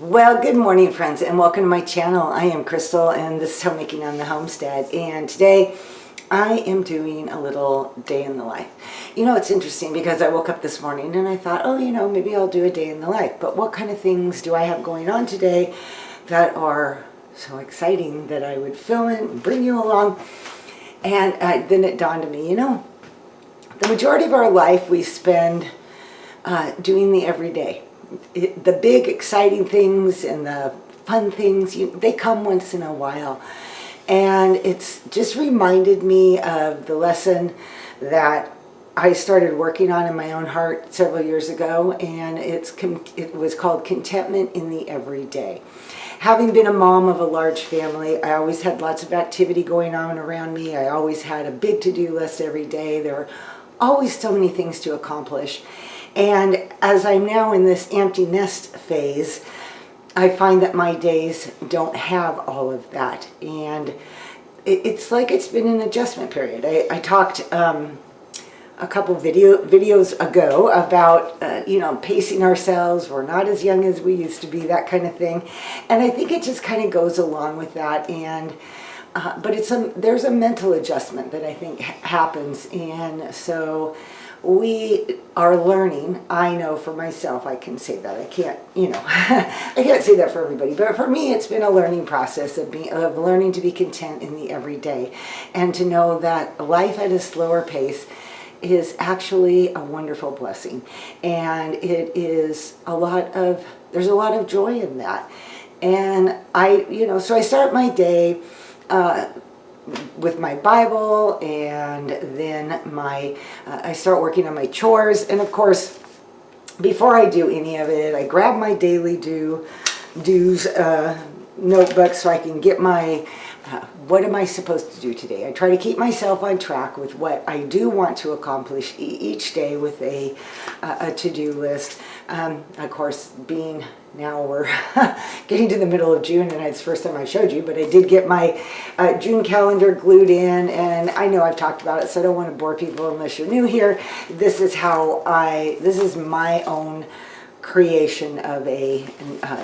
Well, good morning, friends, and welcome to my channel. I am Crystal, and this is Homemaking on the Homestead. And today, I am doing a little day in the life. You know, it's interesting because I woke up this morning and I thought, oh, maybe I'll do a day in the life. But what kind of things do I have going on today that are so exciting that I would film it and bring you along? And then it dawned on me, the majority of our life we spend doing the everyday. The big exciting things and the fun things, they come once in a while. And it's just reminded me of the lesson that I started working on in my own heart several years ago, and it was called Contentment in the Everyday. Having been a mom of a large family, I always had lots of activity going on around me. I always had a big to-do list every day. There were always so many things to accomplish. And as I'm now in this empty nest phase, I find that my days don't have all of that. And it's like it's been an adjustment period. I talked a couple videos ago about, pacing ourselves. We're not as young as we used to be, that kind of thing. And I think it just kind of goes along with that. And but there's a mental adjustment that I think happens. And so we are learning. I know for myself, I can say that. I can't, I can't say that for everybody. But for me, it's been a learning process of learning to be content in the everyday, and to know that life at a slower pace is actually a wonderful blessing. And there's a lot of joy in that. And so I start my day with my Bible, and then I start working on my chores. And of course, before I do any of it, I grab my daily dues notebook so I can get my what am I supposed to do today. I try to keep myself on track with what I do want to accomplish each day with a to-do list. Of course, now we're getting to the middle of June, and it's the first time I showed you, but I did get my June calendar glued in, and I know I've talked about it, so I don't want to bore people unless you're new here. This is my own creation of a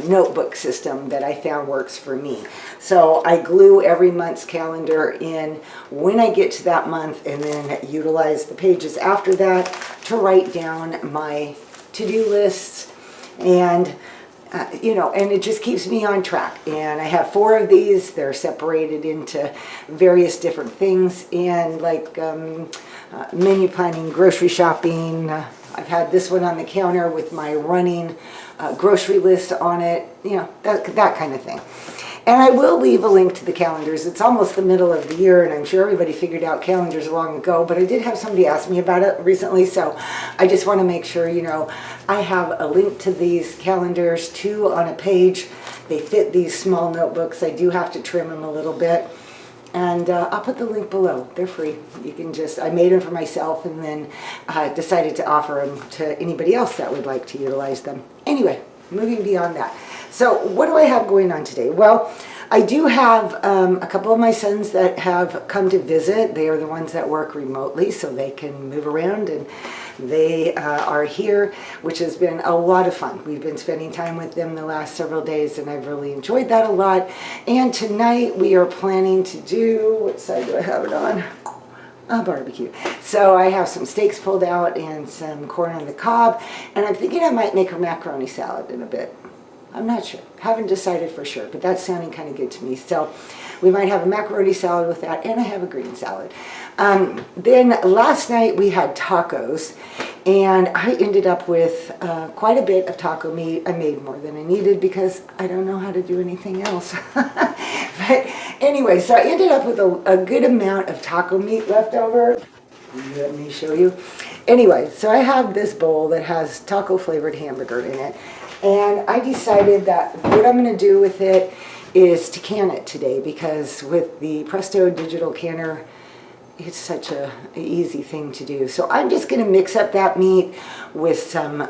notebook system that I found works for me. So I glue every month's calendar in when I get to that month, and then utilize the pages after that to write down my to-do lists. And and it just keeps me on track. And I have 4 of these. They're separated into various different things, and like menu planning, grocery shopping. I've had this one on the counter with my running grocery list on it, that kind of thing. And I will leave a link to the calendars. It's almost the middle of the year, and I'm sure everybody figured out calendars long ago, but I did have somebody ask me about it recently, so I just want to make sure, I have a link to these calendars, 2 on a page. They fit these small notebooks. I do have to trim them a little bit. And I'll put the link below. They're free. You can I made them for myself, and then decided to offer them to anybody else that would like to utilize them. Anyway, moving beyond that. So what do I have going on today? Well, I do have a couple of my sons that have come to visit. They are the ones that work remotely, so they can move around, and they are here, which has been a lot of fun. We've been spending time with them the last several days, and I've really enjoyed that a lot. And tonight we are planning to do, what side do I have it on? A barbecue. So I have some steaks pulled out and some corn on the cob, and I'm thinking I might make a macaroni salad in a bit. I'm not sure. Haven't decided for sure, but that's sounding kind of good to me. So we might have a macaroni salad with that, and I have a green salad. Then last night we had tacos, and I ended up with quite a bit of taco meat. I made more than I needed because I don't know how to do anything else. But anyway, so I ended up with a good amount of taco meat left over. Let me show you. Anyway, so I have this bowl that has taco flavored hamburger in it. And I decided that what I'm going to do with it is to can it today, because with the Presto digital canner, it's such an easy thing to do. So I'm just going to mix up that meat with some,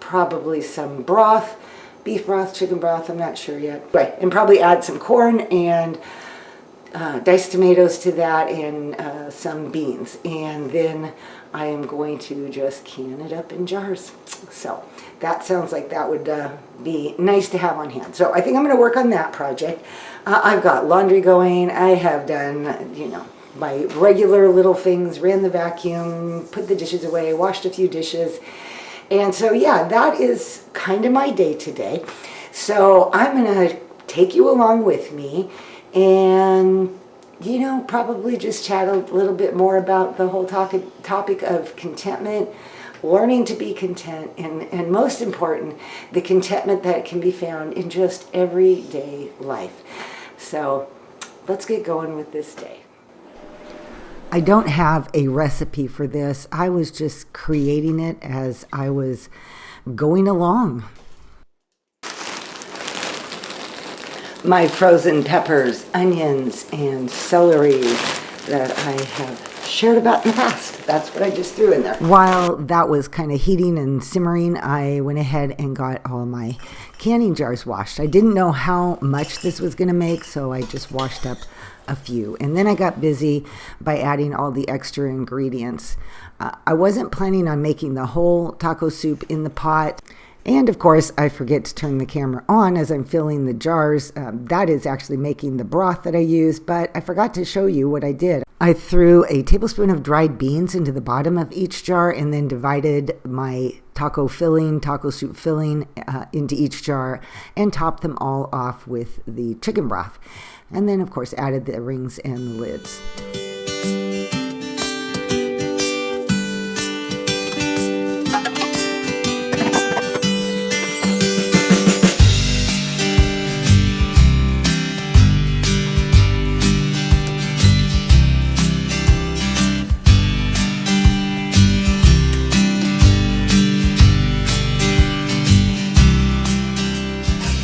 probably some broth, beef broth, chicken broth, I'm not sure yet. Right, and probably add some corn and diced tomatoes to that, and some beans. And then I am going to just can it up in jars. So that sounds like that would be nice to have on hand. So I think I'm going to work on that project. I've got laundry going. I have done, my regular little things, ran the vacuum, put the dishes away, washed a few dishes. And so, yeah, that is kind of my day today. So I'm going to take you along with me and, probably just chat a little bit more about the whole topic of contentment, learning to be content, and most important, the contentment that can be found in just everyday life. So let's get going with this day. I don't have a recipe for this. I was just creating it as I was going along. My frozen peppers, onions, and celery that I have shared about in the past. That's what I just threw in there. While that was kind of heating and simmering, I went ahead and got all my canning jars washed. I didn't know how much this was going to make, so I just washed up a few. And then I got busy by adding all the extra ingredients. I wasn't planning on making the whole taco soup in the pot. And of course, I forget to turn the camera on as I'm filling the jars. That is actually making the broth that I use, but I forgot to show you what I did. I threw a tablespoon of dried beans into the bottom of each jar and then divided my taco soup filling into each jar and topped them all off with the chicken broth. And then, of course, added the rings and the lids.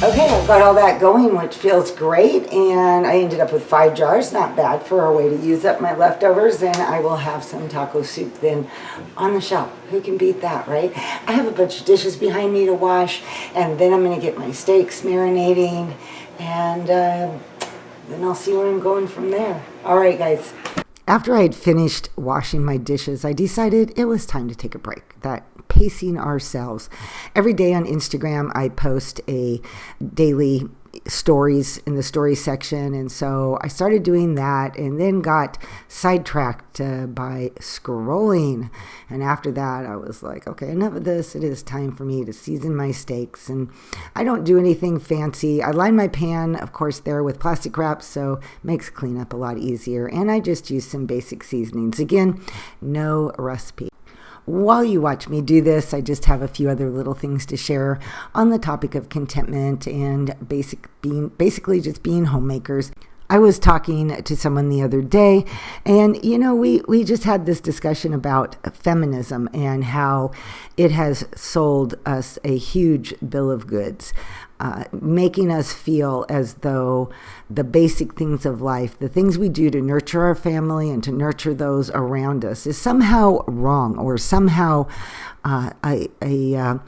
Okay, I've got all that going, which feels great, and I ended up with 5 jars. Not bad for a way to use up my leftovers, and I will have some taco soup then on the shelf. Who can beat that, right? I have a bunch of dishes behind me to wash, and then I'm going to get my steaks marinating, and then I'll see where I'm going from there. All right, guys. After I had finished washing my dishes, I decided it was time to take a break. That pacing ourselves. Every day on Instagram, I post a daily stories in the story section. And so I started doing that and then got sidetracked by scrolling. And after that, I was like, okay, enough of this. It is time for me to season my steaks. And I don't do anything fancy. I line my pan, of course, there with plastic wrap, so it makes cleanup a lot easier. And I just use some basic seasonings. Again, no recipe. While you watch me do this, I just have a few other little things to share on the topic of contentment and basically just being homemakers. I was talking to someone the other day, and we just had this discussion about feminism and how it has sold us a huge bill of goods, making us feel as though the basic things of life, the things we do to nurture our family and to nurture those around us, is somehow wrong or somehow a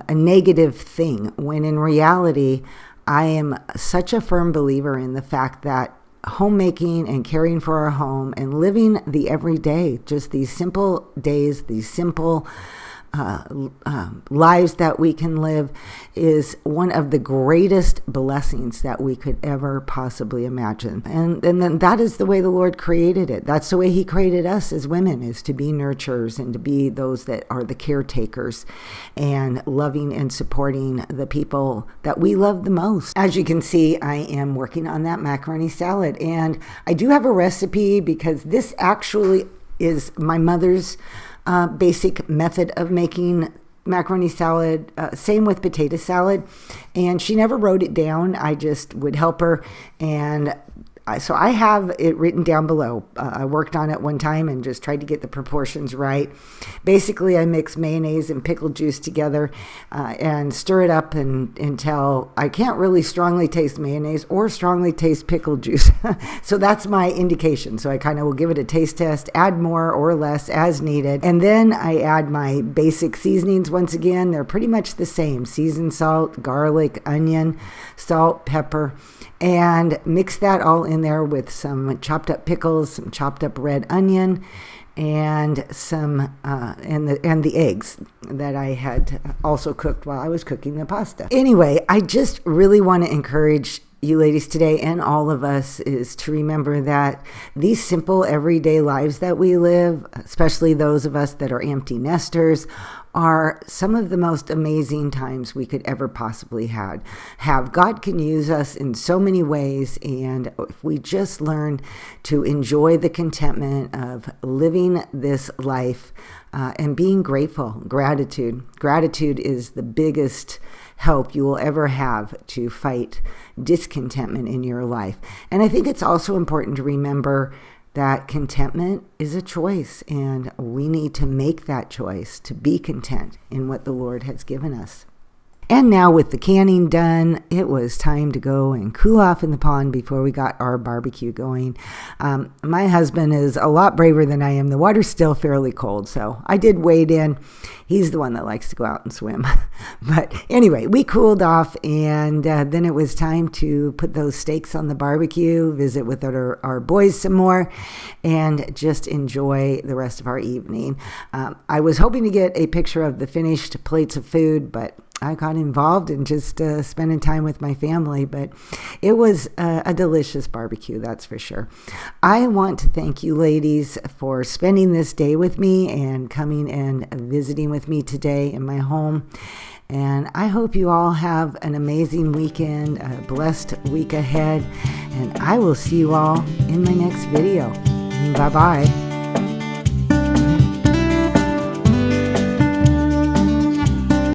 negative thing, when in reality, I am such a firm believer in the fact that homemaking and caring for our home and living the everyday, just these simple days, these simple lives that we can live, is one of the greatest blessings that we could ever possibly imagine. And then that is the way the Lord created it. That's the way He created us as women, is to be nurturers and to be those that are the caretakers and loving and supporting the people that we love the most. As you can see, I am working on that macaroni salad, and I do have a recipe because this actually is my mother's basic method of making macaroni salad, same with potato salad, and she never wrote it down. I just would help her, and so I have it written down below. I worked on it one time and just tried to get the proportions right. Basically, I mix mayonnaise and pickle juice together and stir it up until I can't really strongly taste mayonnaise or strongly taste pickle juice. So that's my indication. So I kind of will give it a taste test, add more or less as needed. And then I add my basic seasonings once again. They're pretty much the same: seasoned salt, garlic, onion, salt, pepper, and mix that all in there with some chopped up pickles, some chopped up red onion, and some and the eggs that I had also cooked while I was cooking the pasta. Anyway, I just really want to encourage you ladies today, and all of us, is to remember that these simple everyday lives that we live, especially those of us that are empty nesters, are some of the most amazing times we could ever possibly have. God can use us in so many ways, and if we just learn to enjoy the contentment of living this life and being grateful, gratitude is the biggest help you will ever have to fight discontentment in your life. And I think it's also important to remember that contentment is a choice, and we need to make that choice to be content in what the Lord has given us. And now with the canning done, it was time to go and cool off in the pond before we got our barbecue going. My husband is a lot braver than I am. The water's still fairly cold, so I did wade in. He's the one that likes to go out and swim. But anyway, we cooled off, and then it was time to put those steaks on the barbecue, visit with our boys some more, and just enjoy the rest of our evening. I was hoping to get a picture of the finished plates of food, but I got involved in just spending time with my family, but it was a delicious barbecue, that's for sure. I want to thank you ladies for spending this day with me and coming and visiting with me today in my home. And I hope you all have an amazing weekend, a blessed week ahead, and I will see you all in my next video. Bye-bye.